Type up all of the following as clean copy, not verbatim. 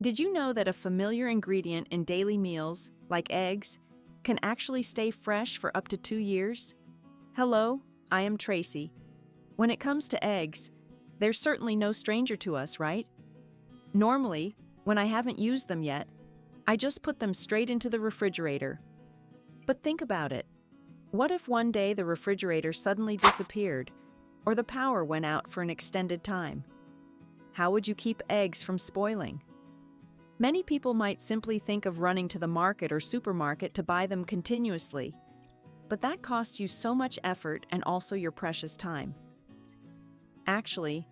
Did you know that a familiar ingredient in daily meals, like eggs, can actually stay fresh for up to 2 years? Hello, I am Tracy. When it comes to eggs, they're certainly no stranger to us, right? Normally, when I haven't used them yet, I just put them straight into the refrigerator. But think about it. What if one day the refrigerator suddenly disappeared, or the power went out for an extended time? How would you keep eggs from spoiling? Many people might simply think of running to the market or supermarket to buy them continuously, but that costs you so much effort and also your precious time. Actually,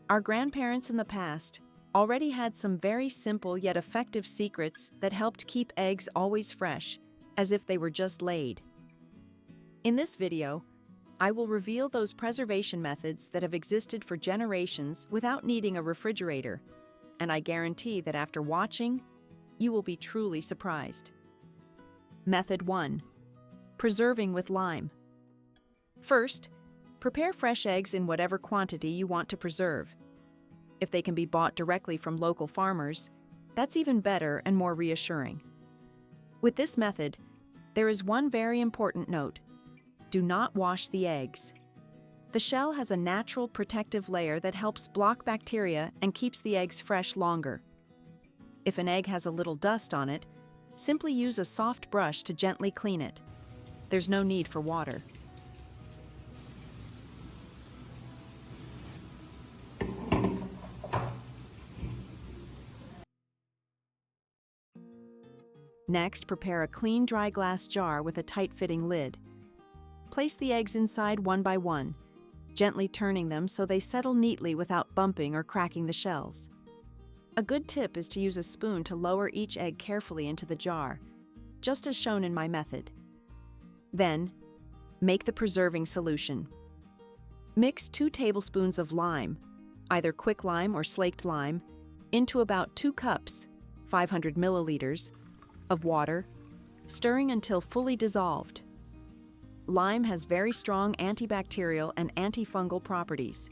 our grandparents in the past already had some very simple yet effective secrets that helped keep eggs always fresh, as if they were just laid. In this video, I will reveal those preservation methods that have existed for generations without needing a refrigerator, and I guarantee that after watching, you will be truly surprised. Method 1. Preserving with lime. First, prepare fresh eggs in whatever quantity you want to preserve. If they can be bought directly from local farmers, that's even better and more reassuring. With this method, there is one very important note. Do not wash the eggs. The shell has a natural protective layer that helps block bacteria and keeps the eggs fresh longer. If an egg has a little dust on it, simply use a soft brush to gently clean it. There's no need for water. Next, prepare a clean, dry glass jar with a tight-fitting lid. Place the eggs inside one by one, gently turning them so they settle neatly without bumping or cracking the shells. A good tip is to use a spoon to lower each egg carefully into the jar, just as shown in my method. Then, make the preserving solution. Mix 2 tablespoons of lime, either quicklime or slaked lime, into about 2 cups, 500 milliliters, of water, stirring until fully dissolved. Lime has very strong antibacterial and antifungal properties.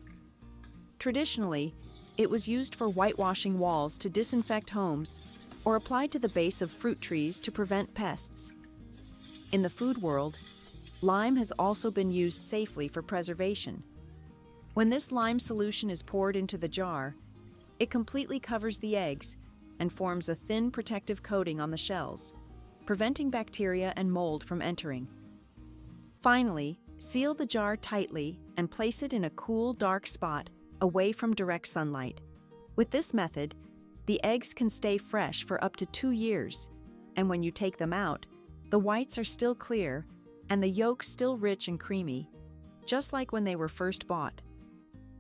Traditionally, it was used for whitewashing walls to disinfect homes or applied to the base of fruit trees to prevent pests. In the food world, lime has also been used safely for preservation. When this lime solution is poured into the jar, it completely covers the eggs and forms a thin protective coating on the shells, preventing bacteria and mold from entering. Finally, seal the jar tightly and place it in a cool, dark spot away from direct sunlight. With this method, the eggs can stay fresh for up to 2 years, and when you take them out, the whites are still clear and the yolks still rich and creamy, just like when they were first bought.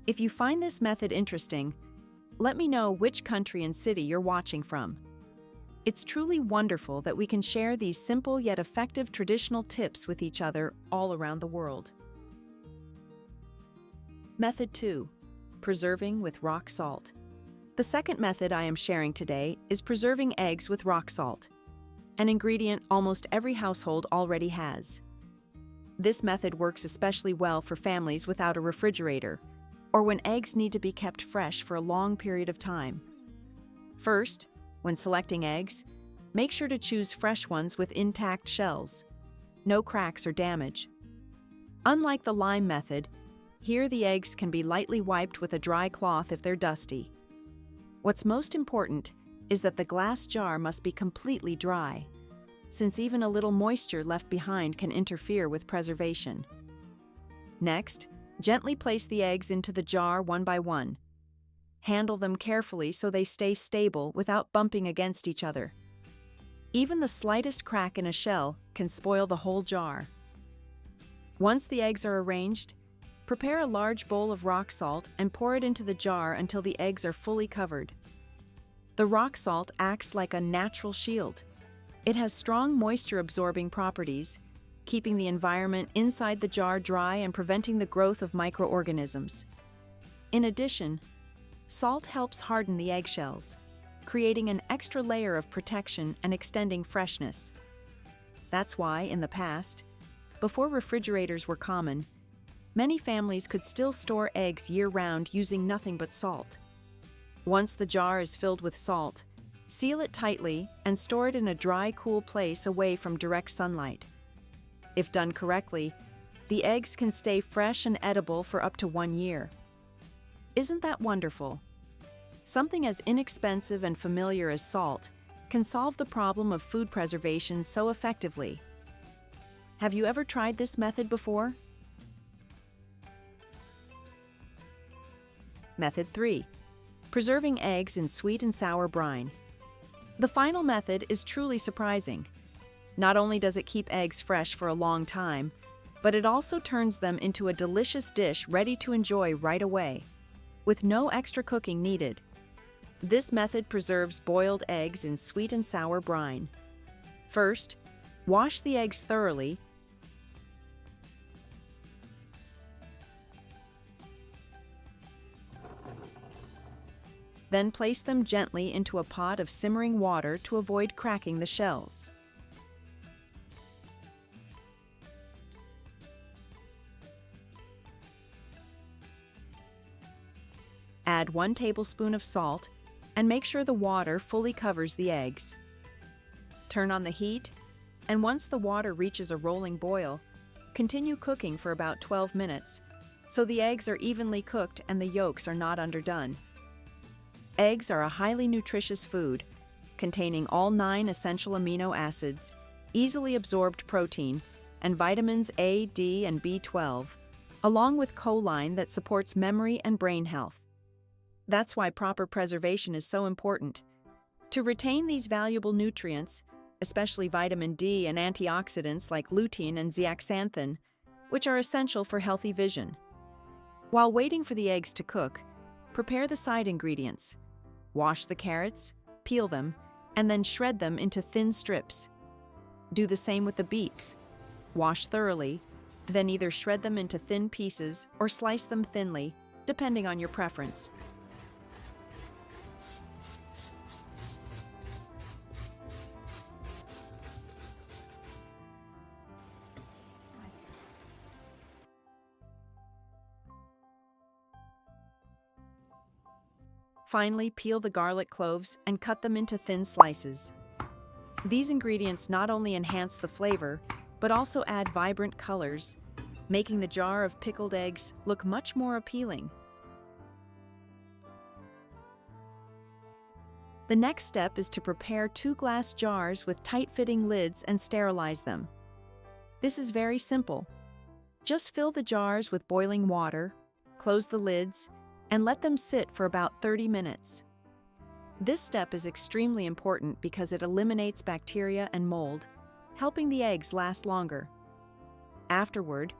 If you find this method interesting, let me know which country and city you're watching from. It's truly wonderful that we can share these simple yet effective traditional tips with each other all around the world. Method 2. Preserving with rock salt. The second method I am sharing today is preserving eggs with rock salt, an ingredient almost every household already has. This method works especially well for families without a refrigerator, or when eggs need to be kept fresh for a long period of time. First, when selecting eggs, make sure to choose fresh ones with intact shells, no cracks or damage. Unlike the lime method, here the eggs can be lightly wiped with a dry cloth if they're dusty. What's most important is that the glass jar must be completely dry, since even a little moisture left behind can interfere with preservation. Next, gently place the eggs into the jar one by one. Handle them carefully so they stay stable without bumping against each other. Even the slightest crack in a shell can spoil the whole jar. Once the eggs are arranged, prepare a large bowl of rock salt and pour it into the jar until the eggs are fully covered. The rock salt acts like a natural shield. It has strong moisture-absorbing properties, keeping the environment inside the jar dry and preventing the growth of microorganisms. In addition, salt helps harden the eggshells, creating an extra layer of protection and extending freshness. That's why, in the past, before refrigerators were common, many families could still store eggs year-round using nothing but salt. Once the jar is filled with salt, Seal it tightly and store it in a dry, cool place away from direct sunlight. If done correctly, the eggs can stay fresh and edible for up to 1 year. Isn't that wonderful? Something as inexpensive and familiar as salt can solve the problem of food preservation so effectively. Have you ever tried this method before? Method 3. Preserving eggs in sweet and sour brine. The final method is truly surprising. Not only does it keep eggs fresh for a long time, but it also turns them into a delicious dish ready to enjoy right away, with no extra cooking needed. This method preserves boiled eggs in sweet and sour brine. First, wash the eggs thoroughly. Then place them gently into a pot of simmering water to avoid cracking the shells. Add 1 tablespoon of salt and make sure the water fully covers the eggs. Turn on the heat, and once the water reaches a rolling boil, continue cooking for about 12 minutes so the eggs are evenly cooked and the yolks are not underdone. Eggs are a highly nutritious food, containing all 9 essential amino acids, easily absorbed protein, and vitamins A, D, and B12, along with choline that supports memory and brain health. That's why proper preservation is so important. To retain these valuable nutrients, especially vitamin D and antioxidants like lutein and zeaxanthin, which are essential for healthy vision. While waiting for the eggs to cook, prepare the side ingredients. Wash the carrots, peel them, and then shred them into thin strips. Do the same with the beets. Wash thoroughly, then either shred them into thin pieces or slice them thinly, depending on your preference. Finally, peel the garlic cloves and cut them into thin slices. These ingredients not only enhance the flavor, but also add vibrant colors, making the jar of pickled eggs look much more appealing. The next step is to prepare 2 glass jars with tight-fitting lids and sterilize them. This is very simple. Just fill the jars with boiling water, close the lids, and let them sit for about 30 minutes. This step is extremely important because it eliminates bacteria and mold, helping the eggs last longer. Afterward,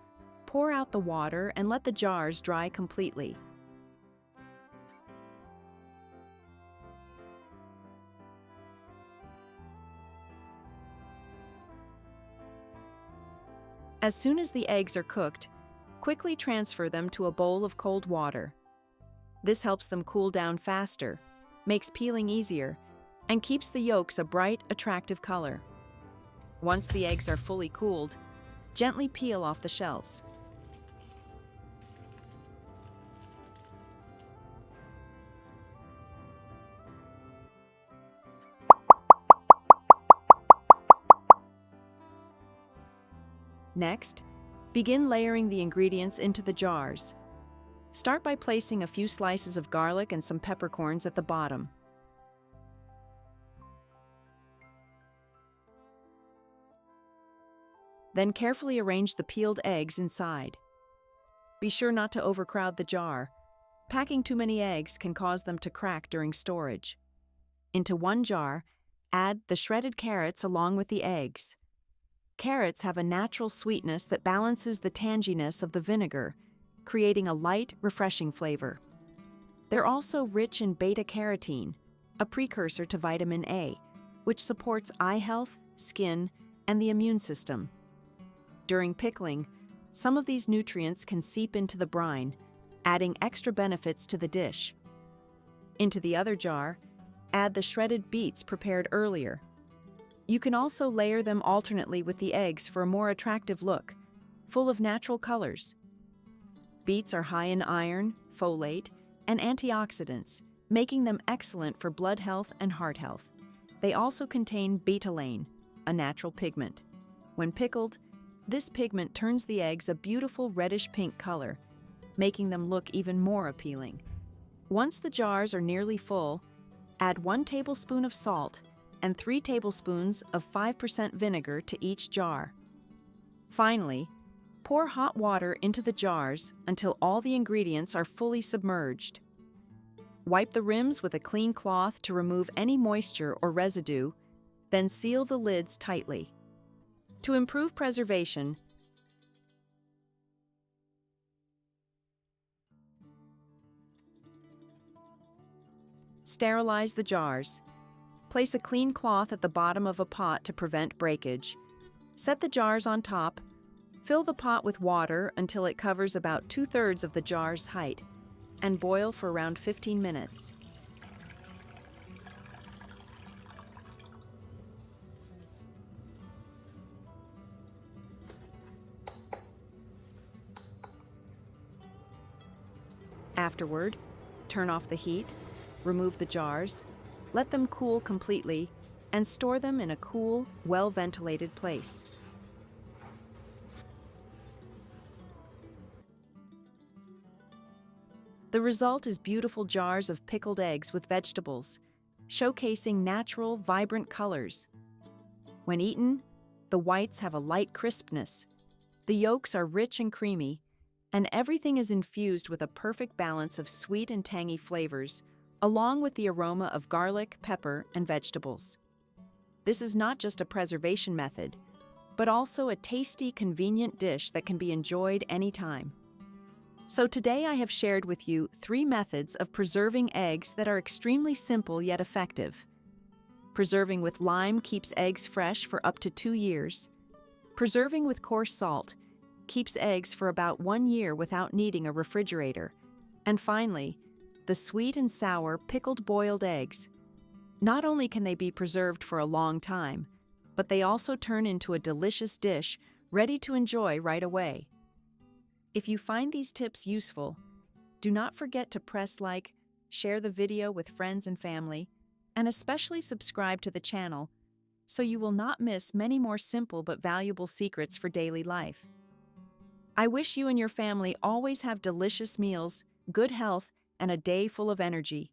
pour out the water and let the jars dry completely. As soon as the eggs are cooked, quickly transfer them to a bowl of cold water. This helps them cool down faster, makes peeling easier, and keeps the yolks a bright, attractive color. Once the eggs are fully cooled, gently peel off the shells. Next, begin layering the ingredients into the jars. Start by placing a few slices of garlic and some peppercorns at the bottom. Then carefully arrange the peeled eggs inside. Be sure not to overcrowd the jar. Packing too many eggs can cause them to crack during storage. Into 1 jar, add the shredded carrots along with the eggs. Carrots have a natural sweetness that balances the tanginess of the vinegar, creating a light, refreshing flavor. They're also rich in beta-carotene, a precursor to vitamin A, which supports eye health, skin, and the immune system. During pickling, some of these nutrients can seep into the brine, adding extra benefits to the dish. Into the other jar, add the shredded beets prepared earlier. You can also layer them alternately with the eggs for a more attractive look, full of natural colors. Beets are high in iron, folate, and antioxidants, making them excellent for blood health and heart health. They also contain betalain, a natural pigment. When pickled, this pigment turns the eggs a beautiful reddish-pink color, making them look even more appealing. Once the jars are nearly full, add 1 tablespoon of salt and 3 tablespoons of 5% vinegar to each jar. Finally, pour hot water into the jars until all the ingredients are fully submerged. Wipe the rims with a clean cloth to remove any moisture or residue, then seal the lids tightly. To improve preservation, sterilize the jars. Place a clean cloth at the bottom of a pot to prevent breakage. Set the jars on top. Fill the pot with water until it covers about 2/3 of the jar's height, and boil for around 15 minutes. Afterward, turn off the heat, remove the jars, let them cool completely, and store them in a cool, well-ventilated place. The result is beautiful jars of pickled eggs with vegetables, showcasing natural, vibrant colors. When eaten, the whites have a light crispness, the yolks are rich and creamy, and everything is infused with a perfect balance of sweet and tangy flavors, along with the aroma of garlic, pepper, and vegetables. This is not just a preservation method, but also a tasty, convenient dish that can be enjoyed anytime. So today I have shared with you 3 methods of preserving eggs that are extremely simple yet effective. Preserving with lime keeps eggs fresh for up to 2 years. Preserving with coarse salt keeps eggs for about 1 year without needing a refrigerator. And finally, the sweet and sour pickled boiled eggs. Not only can they be preserved for a long time, but they also turn into a delicious dish ready to enjoy right away. If you find these tips useful, do not forget to press like, share the video with friends and family, and especially subscribe to the channel so you will not miss many more simple but valuable secrets for daily life. I wish you and your family always have delicious meals, good health, and a day full of energy.